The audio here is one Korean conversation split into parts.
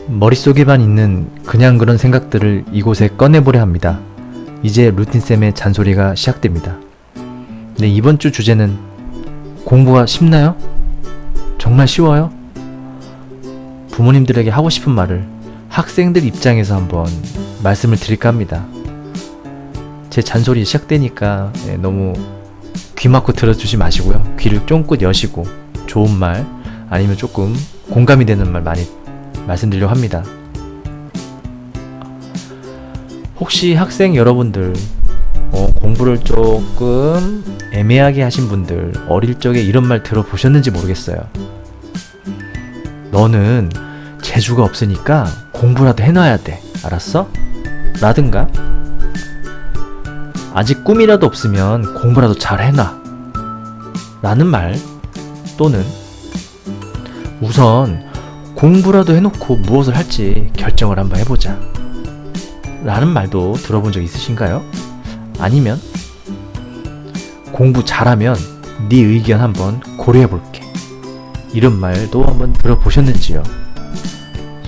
머릿속에만 있는 그냥 그런 생각들을 이곳에 꺼내보려 합니다. 이제 루틴쌤의 잔소리가 시작됩니다. 네, 이번 주 주제는 공부가 쉽나요? 정말 쉬워요? 부모님들에게 하고 싶은 말을 학생들 입장에서 한번 말씀을 드릴까 합니다. 제 잔소리 시작되니까 너무 귀 막고 들어주지 마시고요. 귀를 쫑긋 여시고 좋은 말 아니면 조금 공감이 되는 말 많이 말씀드리려고 합니다. 혹시 학생 여러분들 공부를 조금 애매하게 하신 분들 어릴 적에 이런 말 들어보셨는지 모르겠어요. 너는 재주가 없으니까 공부라도 해놔야 돼. 알았어? 라든가 아직 꿈이라도 없으면 공부라도 잘 해놔. 라는 말 또는 우선 공부라도 해놓고 무엇을 할지 결정을 한번 해보자. 라는 말도 들어본 적 있으신가요? 아니면 공부 잘하면 네 의견 한번 고려해볼게. 이런 말도 한번 들어보셨는지요?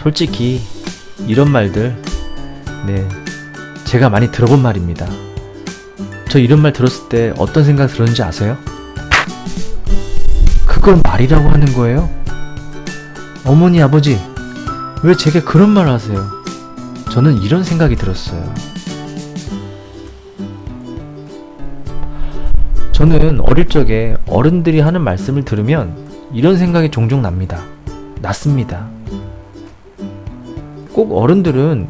솔직히 이런 말들 제가 많이 들어본 말입니다. 저 이런 말 들었을 때 어떤 생각 들었는지 아세요? 그걸 말이라고 하는 거예요? 어머니 아버지 왜 제게 그런 말을 하세요? 저는 이런 생각이 들었어요. 저는 어릴 적에 어른들이 하는 말씀을 들으면 이런 생각이 종종 났습니다. 꼭 어른들은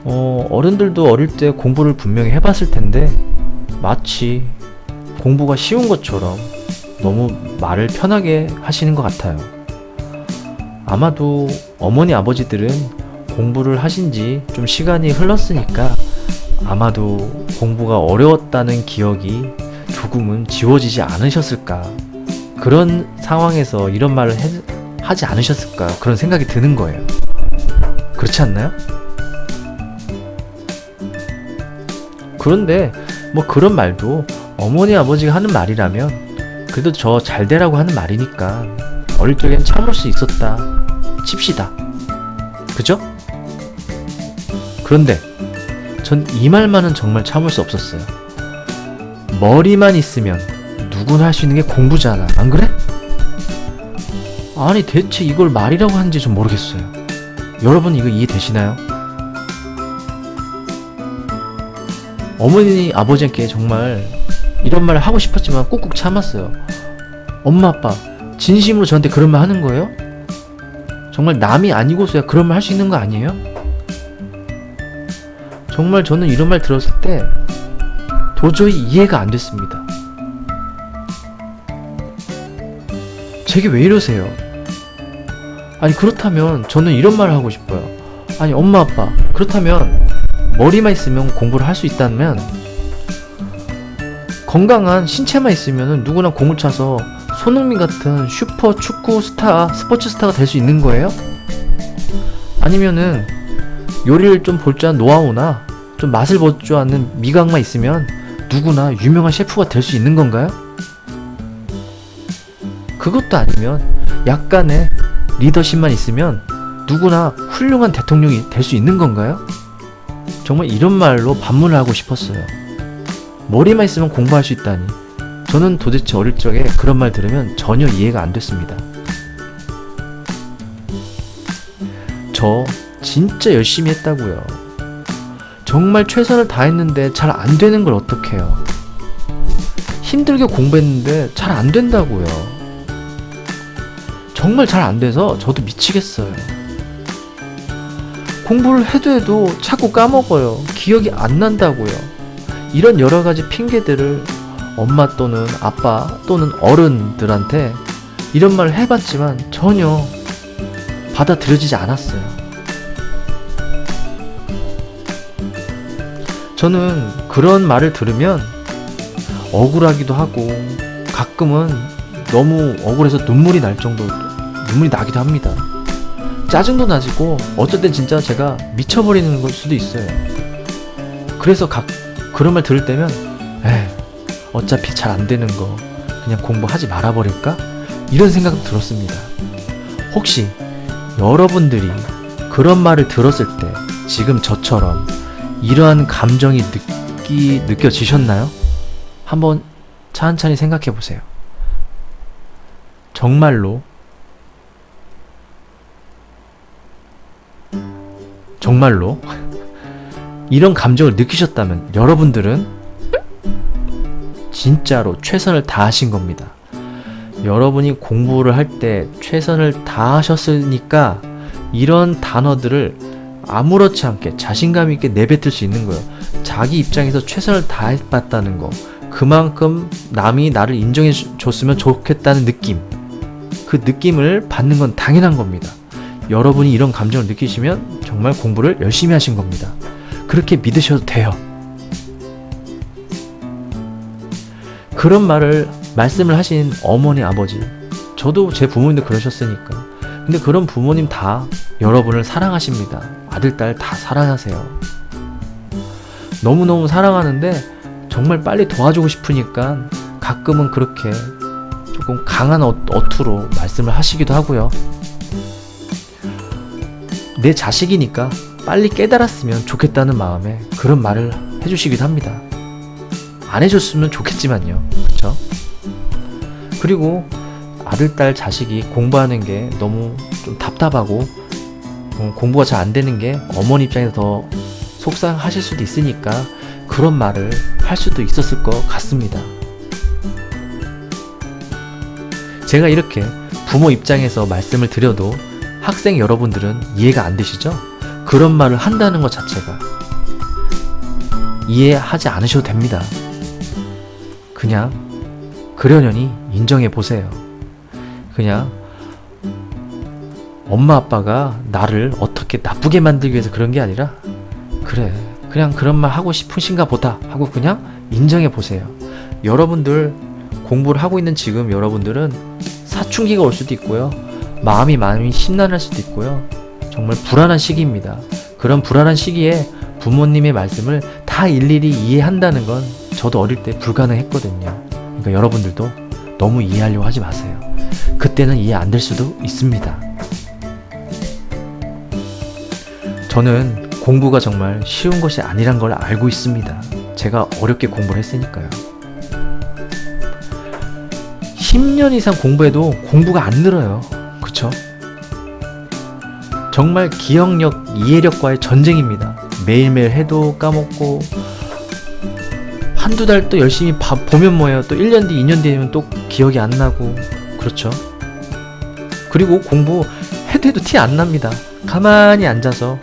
어른들도 어릴 때 공부를 분명히 해봤을 텐데 마치 공부가 쉬운 것처럼 너무 말을 편하게 하시는 것 같아요. 아마도 어머니 아버지들은 공부를 하신 지 좀 시간이 흘렀으니까 아마도 공부가 어려웠다는 기억이 조금은 지워지지 않으셨을까, 그런 상황에서 이런 말을 하지 않으셨을까, 그런 생각이 드는 거예요. 그렇지 않나요? 그런데 뭐 그런 말도 어머니 아버지가 하는 말이라면 그래도 저 잘되라고 하는 말이니까 어릴 적엔 참을 수 있었다 칩시다. 그죠? 그런데 전 이 말만은 정말 참을 수 없었어요. 머리만 있으면 누구나 할 수 있는 게 공부잖아, 안 그래? 아니 대체 이걸 말이라고 하는지 좀 모르겠어요. 여러분 이거 이해되시나요? 어머니 아버지께 정말 이런 말을 하고 싶었지만 꾹꾹 참았어요. 엄마 아빠 진심으로 저한테 그런 말 하는 거예요? 정말 남이 아니고서야 그런 말 할 수 있는 거 아니에요? 정말 저는 이런 말 들었을 때 도저히 이해가 안 됐습니다. 제게 왜 이러세요? 아니 그렇다면 저는 이런 말을 하고 싶어요. 아니 엄마 아빠 그렇다면 머리만 있으면 공부를 할 수 있다면 건강한 신체만 있으면 누구나 공을 차서 손흥민 같은 슈퍼 축구 스타, 스포츠 스타가 될 수 있는 거예요? 아니면은 요리를 좀 볼 줄 아는 노하우나 좀 맛을 볼 줄 아는 미각만 있으면 누구나 유명한 셰프가 될 수 있는 건가요? 그것도 아니면 약간의 리더십만 있으면 누구나 훌륭한 대통령이 될 수 있는 건가요? 정말 이런 말로 반문을 하고 싶었어요. 머리만 있으면 공부할 수 있다니. 저는 도대체 어릴 적에 그런 말 들으면 전혀 이해가 안 됐습니다. 저 진짜 열심히 했다고요. 정말 최선을 다했는데 잘 안 되는 걸 어떡해요. 힘들게 공부했는데 잘 안 된다고요. 정말 잘 안 돼서 저도 미치겠어요. 공부를 해도 자꾸 까먹어요. 기억이 안 난다고요. 이런 여러 가지 핑계들을 엄마 또는 아빠 또는 어른들한테 이런 말을 해봤지만 전혀 받아들여지지 않았어요. 저는 그런 말을 들으면 억울하기도 하고 가끔은 너무 억울해서 눈물이 날 정도로 눈물이 나기도 합니다. 짜증도 나지고 어쩔 땐 진짜 제가 미쳐버리는 걸 수도 있어요. 그래서 그런 말 들을 때면 어차피 잘 안 되는 거 그냥 공부하지 말아버릴까? 이런 생각도 들었습니다. 혹시 여러분들이 그런 말을 들었을 때 지금 저처럼 이러한 감정이 느껴지셨나요? 한번 찬찬히 생각해 보세요. 정말로 이런 감정을 느끼셨다면 여러분들은 진짜로 최선을 다하신 겁니다. 여러분이 공부를 할 때 최선을 다하셨으니까 이런 단어들을 아무렇지 않게 자신감 있게 내뱉을 수 있는 거예요. 자기 입장에서 최선을 다해봤다는 거, 그만큼 남이 나를 인정해 줬으면 좋겠다는 느낌, 그 느낌을 받는 건 당연한 겁니다. 여러분이 이런 감정을 느끼시면 정말 공부를 열심히 하신 겁니다. 그렇게 믿으셔도 돼요. 그런 말씀을 하신 어머니, 아버지, 저도 제 부모님도 그러셨으니까. 근데 그런 부모님 다 여러분을 사랑하십니다. 아들, 딸 다 사랑하세요. 너무너무 사랑하는데 정말 빨리 도와주고 싶으니까 가끔은 그렇게 조금 강한 어투로 말씀을 하시기도 하고요. 내 자식이니까 빨리 깨달았으면 좋겠다는 마음에 그런 말을 해주시기도 합니다. 안 해줬으면 좋겠지만요. 그쵸? 그리고 아들, 딸, 자식이 공부하는 게 너무 좀 답답하고 공부가 잘 안 되는 게 어머니 입장에서 더 속상하실 수도 있으니까 그런 말을 할 수도 있었을 것 같습니다. 제가 이렇게 부모 입장에서 말씀을 드려도 학생 여러분들은 이해가 안 되시죠? 그런 말을 한다는 것 자체가 이해하지 않으셔도 됩니다. 그냥 그러려니 인정해 보세요. 그냥 엄마 아빠가 나를 어떻게 나쁘게 만들기 위해서 그런 게 아니라 그래, 그냥 그런 말 하고 싶으신가 보다 하고 그냥 인정해 보세요. 여러분들 공부를 하고 있는 지금 여러분들은 사춘기가 올 수도 있고요. 마음이 심란할 수도 있고요. 정말 불안한 시기입니다. 그런 불안한 시기에 부모님의 말씀을 다 일일이 이해한다는 건 저도 어릴 때 불가능했거든요. 그러니까 여러분들도 너무 이해하려고 하지 마세요. 그때는 이해 안 될 수도 있습니다. 저는 공부가 정말 쉬운 것이 아니란 걸 알고 있습니다. 제가 어렵게 공부를 했으니까요. 10년 이상 공부해도 공부가 안 늘어요. 그쵸? 정말 기억력, 이해력과의 전쟁입니다. 매일매일 해도 까먹고 한두 달 또 열심히 보면 뭐예요. 또 1년 뒤, 2년 뒤에는 또 기억이 안 나고 그렇죠? 그리고 공부 해도 티 안 납니다. 가만히 앉아서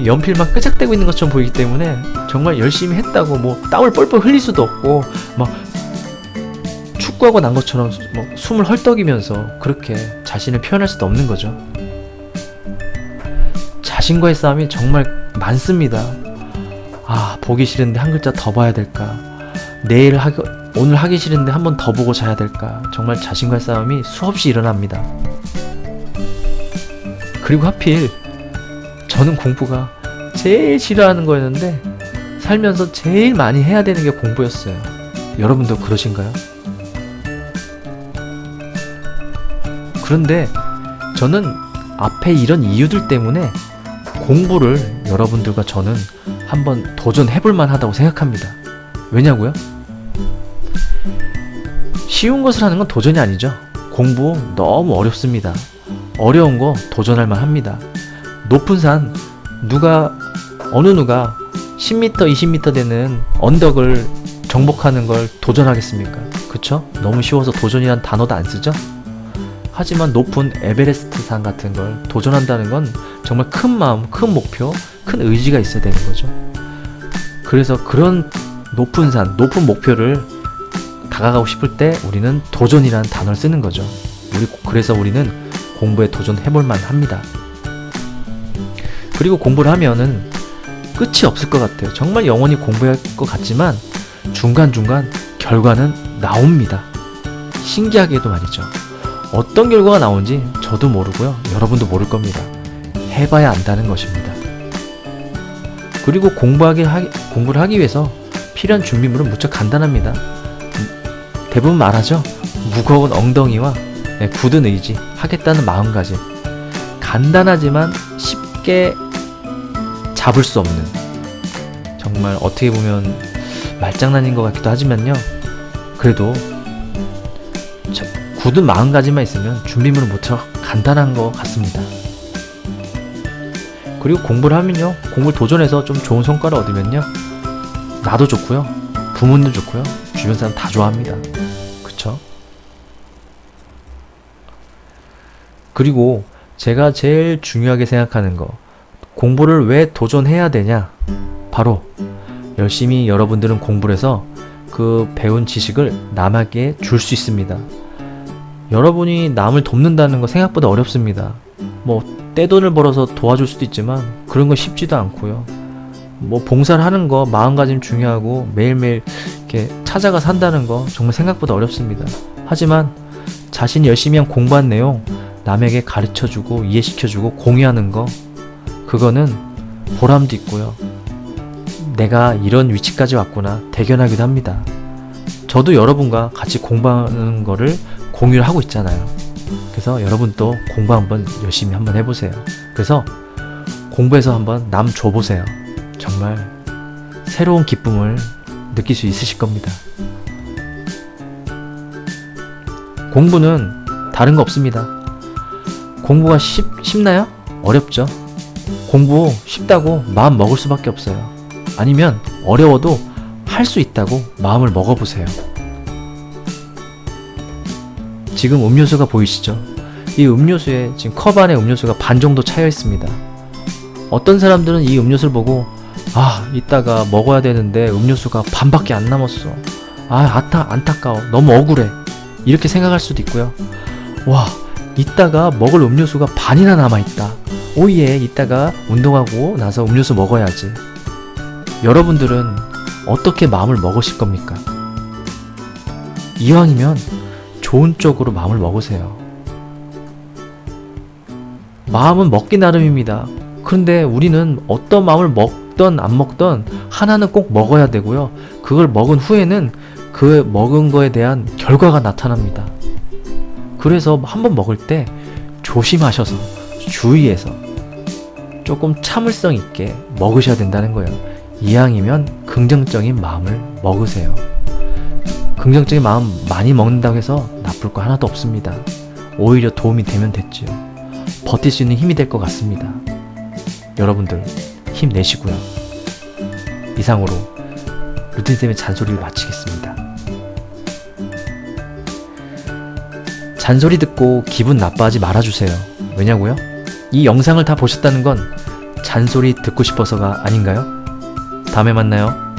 연필만 끄적대고 있는 것처럼 보이기 때문에 정말 열심히 했다고 뭐 땀을 뻘뻘 흘릴 수도 없고 막 축구하고 난 것처럼 뭐 숨을 헐떡이면서 그렇게 자신을 표현할 수도 없는 거죠. 자신과의 싸움이 정말 많습니다. 아, 보기 싫은데 한 글자 더 봐야 될까? 오늘 하기 싫은데 한 번 더 보고 자야 될까? 정말 자신과의 싸움이 수없이 일어납니다. 그리고 하필 저는 공부가 제일 싫어하는 거였는데 살면서 제일 많이 해야 되는 게 공부였어요. 여러분도 그러신가요? 그런데 저는 앞에 이런 이유들 때문에 공부를 여러분들과 저는 한번 도전해볼 만하다고 생각합니다. 왜냐고요? 쉬운 것을 하는 건 도전이 아니죠. 공부 너무 어렵습니다. 어려운 거 도전할 만합니다. 높은 산 어느 누가 10m, 20m 되는 언덕을 정복하는 걸 도전하겠습니까? 그쵸? 너무 쉬워서 도전이란 단어도 안 쓰죠? 하지만 높은 에베레스트 산 같은 걸 도전한다는 건 정말 큰 마음, 큰 목표, 큰 의지가 있어야 되는 거죠. 그래서 그런 높은 산, 높은 목표를 다가가고 싶을 때 우리는 도전이라는 단어를 쓰는 거죠. 그래서 우리는 공부에 도전해볼 만합니다. 그리고 공부를 하면은 끝이 없을 것 같아요. 정말 영원히 공부할 것 같지만 중간중간 결과는 나옵니다. 신기하게도 말이죠. 어떤 결과가 나온지 저도 모르고요. 여러분도 모를 겁니다. 해봐야 안다는 것입니다. 그리고 공부를 하기 위해서 필요한 준비물은 무척 간단합니다. 대부분 말하죠. 무거운 엉덩이와 굳은 의지, 하겠다는 마음가짐. 간단하지만 쉽게 잡을 수 없는, 정말 어떻게 보면 말장난인 것 같기도 하지만요, 그래도 굳은 마음가짐만 있으면 준비물은 무척 간단한 것 같습니다. 그리고 공부를 하면요, 공부를 도전해서 좀 좋은 성과를 얻으면요, 나도 좋고요, 부모님도 좋고요, 주변 사람 다 좋아합니다. 그쵸? 그리고 제가 제일 중요하게 생각하는 거, 공부를 왜 도전해야 되냐? 바로 열심히 여러분들은 공부를 해서 그 배운 지식을 남에게 줄 수 있습니다. 여러분이 남을 돕는다는 거 생각보다 어렵습니다. 뭐 떼돈을 벌어서 도와줄 수도 있지만 그런 건 쉽지도 않고요. 뭐 봉사를 하는 거 마음가짐 중요하고 매일매일 이렇게 찾아가 산다는 거 정말 생각보다 어렵습니다. 하지만 자신이 열심히 한 공부한 내용 남에게 가르쳐주고 이해시켜주고 공유하는 거, 그거는 보람도 있고요, 내가 이런 위치까지 왔구나 대견하기도 합니다. 저도 여러분과 같이 공부하는 거를 공유를 하고 있잖아요. 그래서 여러분도 공부 한번 열심히 한번 해보세요. 그래서 공부해서 한번 남 줘보세요. 정말 새로운 기쁨을 느낄 수 있으실 겁니다. 공부는 다른 거 없습니다. 공부가 쉽나요? 어렵죠. 공부 쉽다고 마음 먹을 수밖에 없어요. 아니면 어려워도 할 수 있다고 마음을 먹어보세요. 지금 음료수가 보이시죠? 이 음료수에 지금 컵 안에 음료수가 반 정도 차여 있습니다. 어떤 사람들은 이 음료수를 보고, 아, 이따가 먹어야 되는데 음료수가 반밖에 안 남았어. 아, 안타까워. 너무 억울해. 이렇게 생각할 수도 있고요. 와, 이따가 먹을 음료수가 반이나 남아있다. 오예, 이따가 운동하고 나서 음료수 먹어야지. 여러분들은 어떻게 마음을 먹으실 겁니까? 이왕이면 좋은 쪽으로 마음을 먹으세요. 마음은 먹기 나름입니다. 그런데 우리는 어떤 마음을 먹던 안 먹던 하나는 꼭 먹어야 되고요. 그걸 먹은 후에는 그 먹은 거에 대한 결과가 나타납니다. 그래서 한번 먹을 때 조심하셔서 주의해서 조금 참을성 있게 먹으셔야 된다는 거예요. 이왕이면 긍정적인 마음을 먹으세요. 긍정적인 마음 많이 먹는다고 해서 나쁠 거 하나도 없습니다. 오히려 도움이 되면 됐지요. 버틸 수 있는 힘이 될 것 같습니다. 여러분들 힘내시고요. 이상으로 루틴쌤의 잔소리를 마치겠습니다. 잔소리 듣고 기분 나빠하지 말아주세요. 왜냐고요? 이 영상을 다 보셨다는 건 잔소리 듣고 싶어서가 아닌가요? 다음에 만나요.